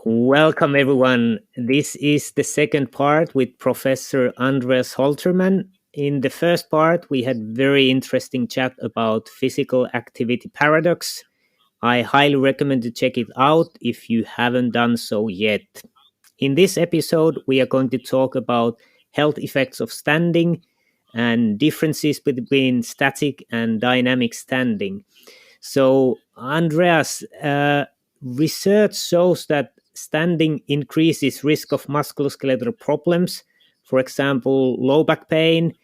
Welcome, everyone. This is the second part with Professor Andreas Holtermann. In the first part, we had very interesting chat about physical activity paradox. I highly recommend to check it out if you haven't done so yet. In this episode, we are going to talk about health effects of standing and differences between static and dynamic standing. So, Andreas, research shows that standing increases risk of musculoskeletal problems, for example, low back pain,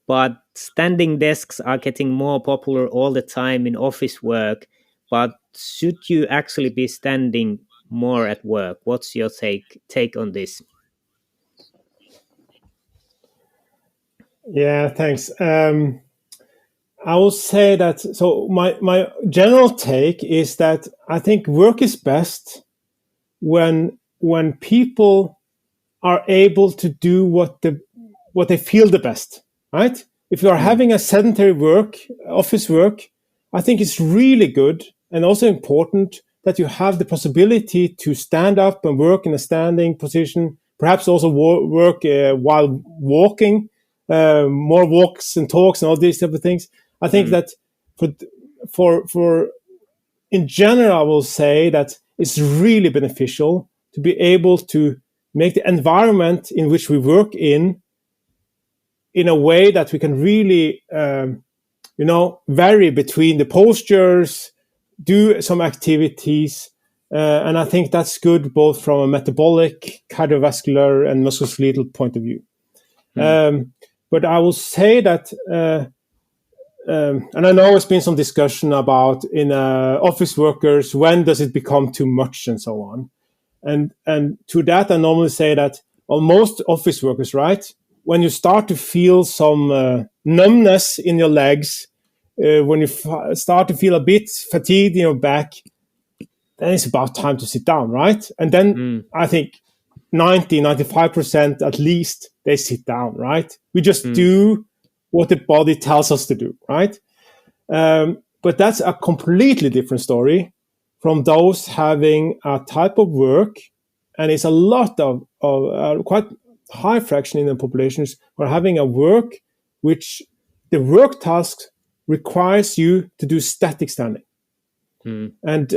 but standing desks are getting more popular all the time in office work. But should you actually be standing more at work? What's your take on this? Yeah, thanks. I will say that. So my general take is that I think work is best when people are able to do what they feel the best, right? If you are having a sedentary office work, I think it's really good and also important that you have the possibility to stand up and work in a standing position, perhaps also work while walking, more walks and talks and all these type of things. I think that for in general, I will say that it's really beneficial to be able to make the environment in which we work in a way that we can really, vary between the postures, do some activities. And I think that's good both from a metabolic, cardiovascular, and musculoskeletal point of view. But I will say that, and I know there's been some discussion about in office workers, when does it become too much and so on. And to that, I normally say that on most office workers, right, when you start to feel some numbness in your legs, when you start to feel a bit fatigued in your back, then it's about time to sit down, right? And then I think 95% at least, they sit down, right? We just do what the body tells us to do, right? But that's a completely different story from those having a type of work, and it's a lot of quite high fraction in the populations are having a work which the work task requires you to do static standing. And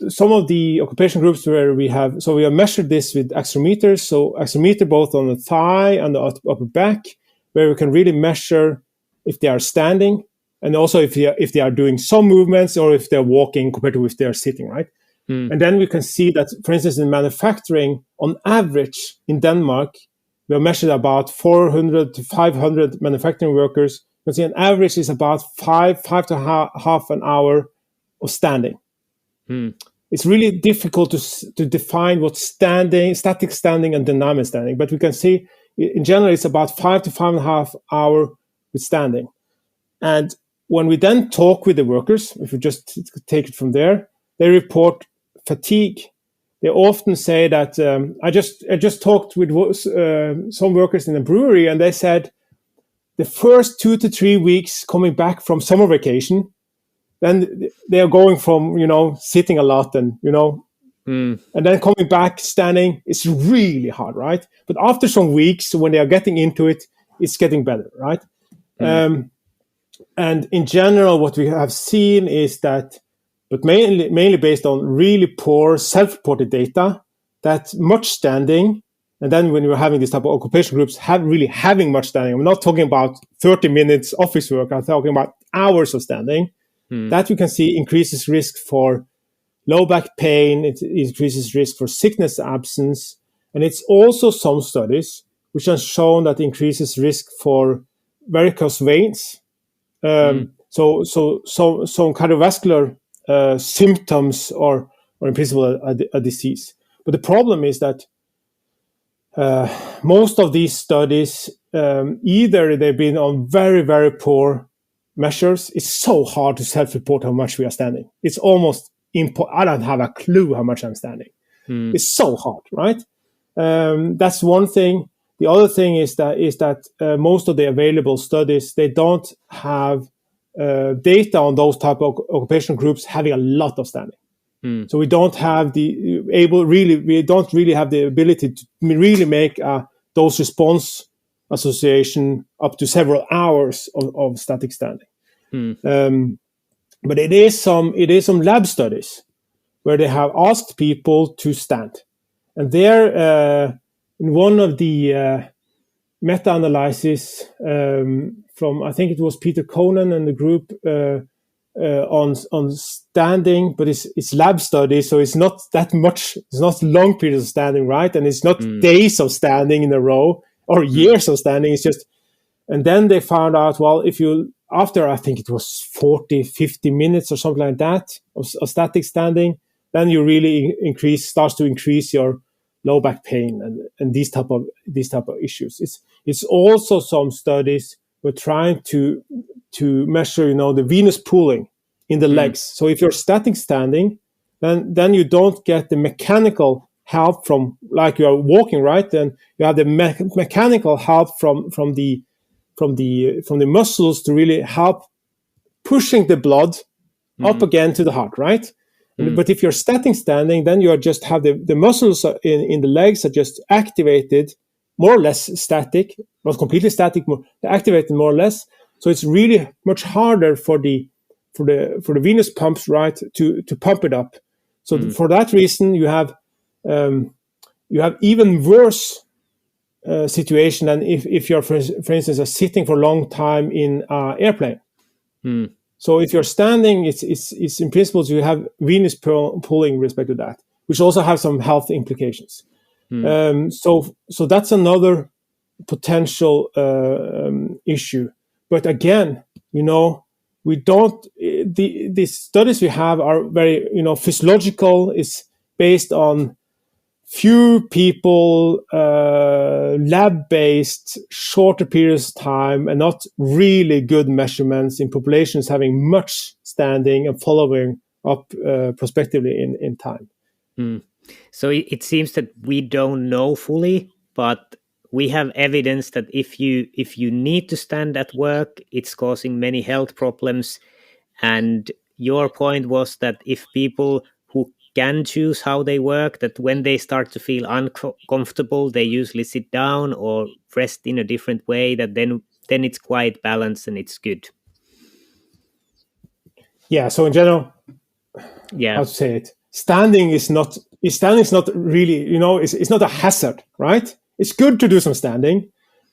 some of the occupation groups where we have measured this with accelerometers, so accelerometer both on the thigh and the upper back, where we can really measure if they are standing, and also if they are doing some movements or if they're walking compared to if they are sitting, right? And then we can see that, for instance, in manufacturing, on average in Denmark, we have measured about 400 to 500 manufacturing workers. You can see an average is about five to half an hour of standing. It's really difficult to define what static standing and dynamic standing, but we can see in general it's about 5 to 5.5 hours with standing. And when we then talk with the workers, if we just take it from there, they report fatigue. They often say that I just talked with some workers in a brewery, and they said the first 2 to 3 weeks coming back from summer vacation, then they are going from sitting a lot and and then coming back standing. It's really hard, right? But after some weeks, when they are getting into it, it's getting better, right? And in general, what we have seen is that, but mainly based on really poor self-reported data, that much standing, and then when you're having this type of occupation groups having much standing, I'm not talking about 30 minutes office work, I'm talking about hours of standing, that you can see increases risk for low back pain, it increases risk for sickness absence, and it's also some studies which have shown that increases risk for varicose veins. So some cardiovascular symptoms or in principle a disease. But the problem is that most of these studies, either they've been on very, very poor measures. It's so hard to self-report how much we are standing. It's almost I don't have a clue how much I'm standing. It's so hard, right? That's one thing. The other thing is that most of the available studies, they don't have data on those type of occupation groups having a lot of standing. Mm. So we don't have we don't really have the ability to really make a dose response association up to several hours of static standing. Mm. But it is some lab studies where they have asked people to stand, and there in one of the meta-analysis from, I think it was Peter Conan and the group on standing, but it's lab study, so it's not that much. It's not long periods of standing, right? And it's not days of standing in a row or years of standing. It's just, and then they found out, well, if you, after I think it was 40, 50 minutes or something like that of static standing, then you really starts to increase your low back pain and these type of issues. It's also some studies were trying to measure, the venous pooling in the legs. So if you're static standing, then you don't get the mechanical help from, like you are walking, right? Then you have the mechanical help from the muscles to really help pushing the blood up again to the heart, right? But if you're static standing, then you just have the muscles in the legs are just activated, more or less static, not completely static, activated more or less. So it's really much harder for the venous pumps, right, to pump it up. So for that reason, you have even worse situation than if you're, for instance, sitting for a long time in an airplane. So if you're standing, it's in principle you have venous pooling with respect to that, which also has some health implications. So that's another potential issue. But again, we don't. The studies we have are very physiological. It's based on few people, lab-based, shorter periods of time, and not really good measurements in populations having much standing and following up prospectively in time. So it seems that we don't know fully, but we have evidence that if you need to stand at work, it's causing many health problems. And your point was that if people who can choose how they work, that when they start to feel uncomfortable, they usually sit down or rest in a different way, that then it's quite balanced and it's good. Yeah, so in general, Yeah. how to say it, standing is not really, it's not a hazard, right? It's good to do some standing,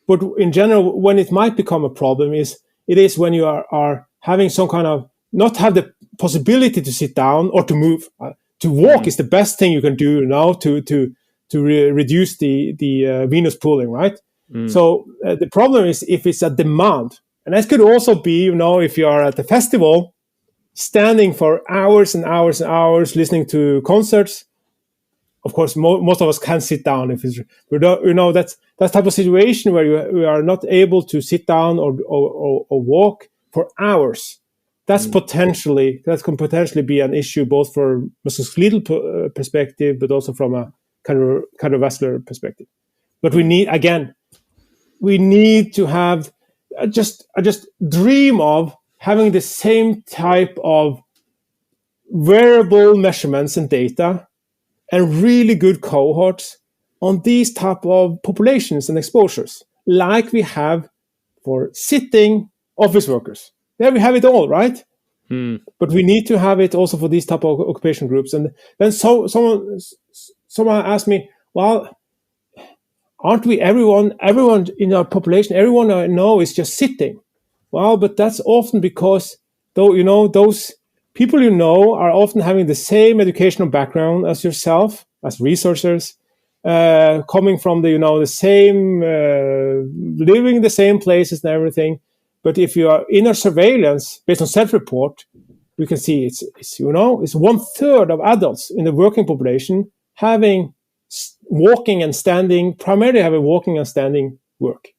but in general, when it might become a problem it is when you are having some kind of, not have the possibility to sit down or to move. To walk is the best thing you can do now to reduce the venous pooling, right? So the problem is if it's a demand, and that could also be, if you are at a festival, standing for hours and hours and hours listening to concerts. Of course, most of us can't sit down if it's, that's type of situation where you are not able to sit down or walk for hours. That can potentially be an issue both for musculoskeletal perspective, but also from a cardiovascular perspective. But we need to have I just dream of having the same type of wearable measurements and data and really good cohorts on these type of populations and exposures, like we have for sitting office workers. There we have it all, right? But we need to have it also for these type of occupation groups. And then someone asked me, well, aren't we everyone in our population, everyone I know is just sitting? Well, but that's often because those people are often having the same educational background as yourself, as researchers, coming from the same, living in the same places and everything. But if you are in a surveillance based on self-report, we can see it's 1/3 of adults in the working population having walking and standing, primarily have a walking and standing work.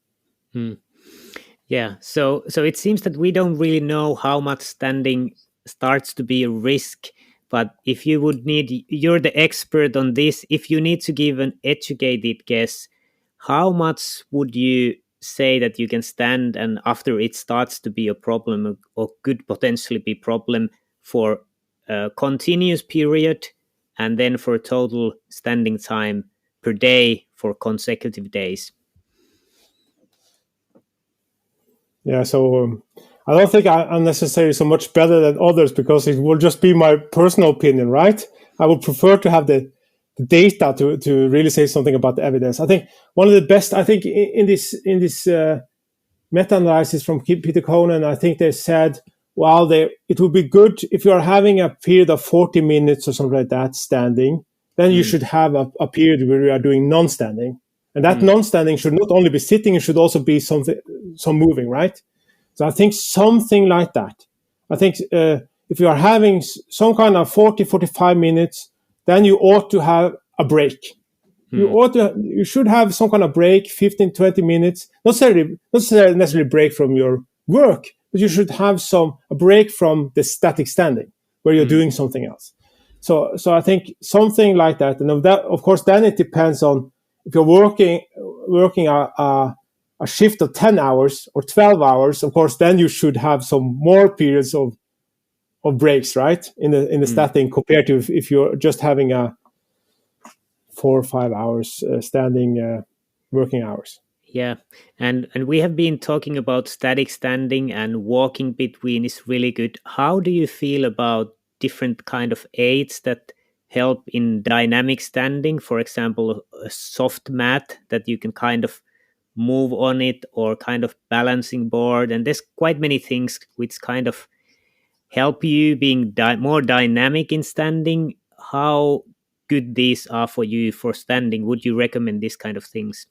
Yeah, so it seems that we don't really know how much standing starts to be a risk. But if you would need, you're the expert on this, if you need to give an educated guess, how much would you say that you can stand and after it starts to be a problem or could potentially be a problem for continuous period, and then for total standing time per day for consecutive days. Yeah, so I don't think I'm necessarily so much better than others because it will just be my personal opinion, right? I would prefer to have the data to really say something about the evidence. I think one of the best, I think in this meta-analysis from Pt2, I think they said, well, it would be good if you are having a period of 40 minutes or something like that standing, then you should have a period where you are doing non-standing. And that non-standing should not only be sitting, it should also be some moving, right? So I think something like that. I think if you are having some kind of 40, 45 minutes, then you ought to have a break. You should have some kind of break, 15, 20 minutes, not necessarily break from your work, but you should have a break from the static standing where you're doing something else. So I think something like that. And of course, then it depends on if you're working a shift of 10 hours or 12 hours, of course, then you should have some more periods of breaks, right? In the static compared to if you're just having a 4 or 5 hours standing working hours. Yeah, and we have been talking about static standing, and walking between is really good. How do you feel about different kind of aids that help in dynamic standing? For example, a soft mat that you can kind of move on it, or kind of balancing board, and there's quite many things which kind of help you being more dynamic in standing. How good these are for you for standing? Would you recommend these kind of things?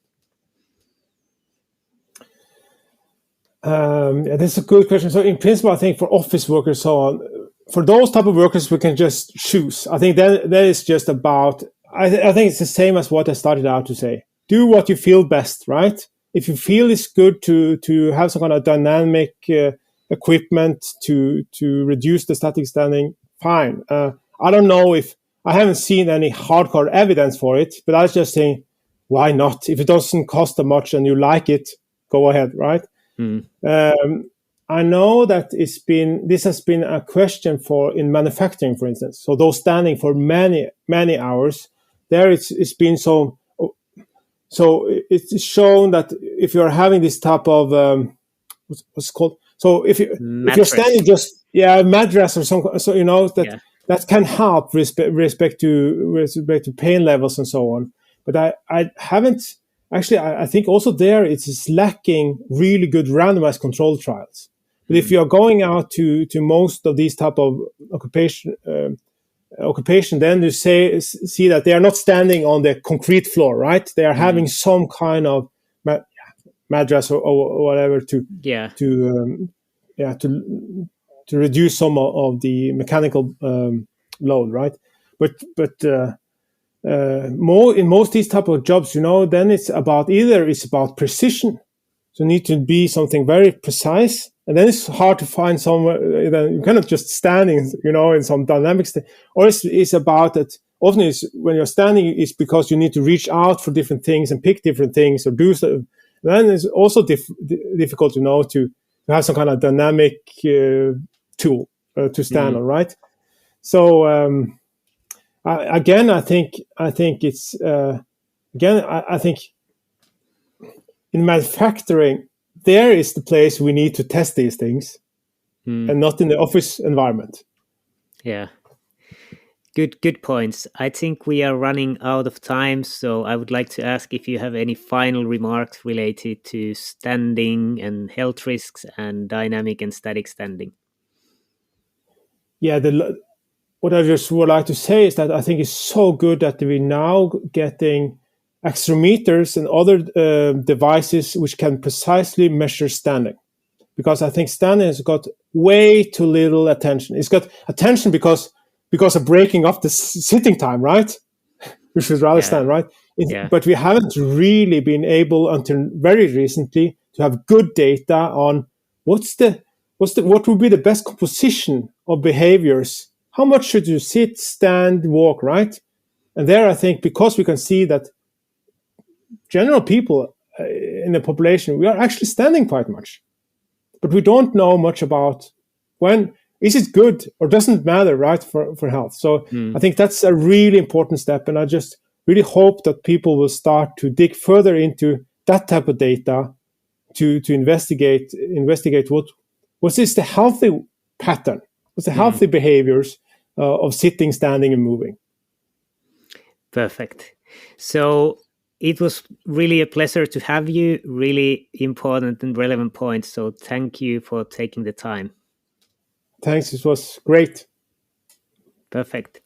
That's a good question. So in principle, I think for office workers, so on, for those type of workers, we can just choose. I think that is just about, I think it's the same as what I started out to say. Do what you feel best, right? If you feel it's good to have some kind of dynamic equipment to reduce the static standing, fine. I don't know I haven't seen any hardcore evidence for it, but I was just saying, why not? If it doesn't cost that much and you like it, go ahead, right? I know that this has been a question in manufacturing, for instance. So those standing for many, many hours, there it's been so it's shown that if you're having this type of what's it called? So if you're standing just mattress or something, so that can help with respect to pain levels and so on. But I haven't actually. I think also there it's lacking really good randomized control trials. But if you are going out to most of these type of occupation, then you see that they are not standing on the concrete floor, right? They are having some kind of mattress or whatever to reduce some of the mechanical load, right? But in most these type of jobs, then it's about precision. So you need to be something very precise, and then it's hard to find somewhere. Then you cannot just standing, in some dynamic state. Or it's about that. Often, when you're standing, it's because you need to reach out for different things and pick different things or do so. Then it's also difficult, to have some kind of dynamic tool to stand on, right? So I think it's I think in manufacturing there is the place we need to test these things, and not in the office environment. Yeah. Good points. I think we are running out of time, so I would like to ask if you have any final remarks related to standing and health risks and dynamic and static standing. Yeah, what I just would like to say is that I think it's so good that we're now getting accelerometers and other devices which can precisely measure standing. Because I think standing has got way too little attention. It's got attention because of breaking up the sitting time, right? We should rather stand, right? But we haven't really been able until very recently to have good data on what would be the best composition of behaviors. How much should you sit, stand, walk, right? And there I think because we can see that general people in the population, we are actually standing quite much. But we don't know much about when is it good or doesn't matter, right, for health? So I think that's a really important step. And I just really hope that people will start to dig further into that type of data to investigate what is the healthy pattern, what's the healthy behaviors of sitting, standing, and moving. Perfect. So it was really a pleasure to have you. Really important and relevant points. So thank you for taking the time. Thanks. It was great. Perfect.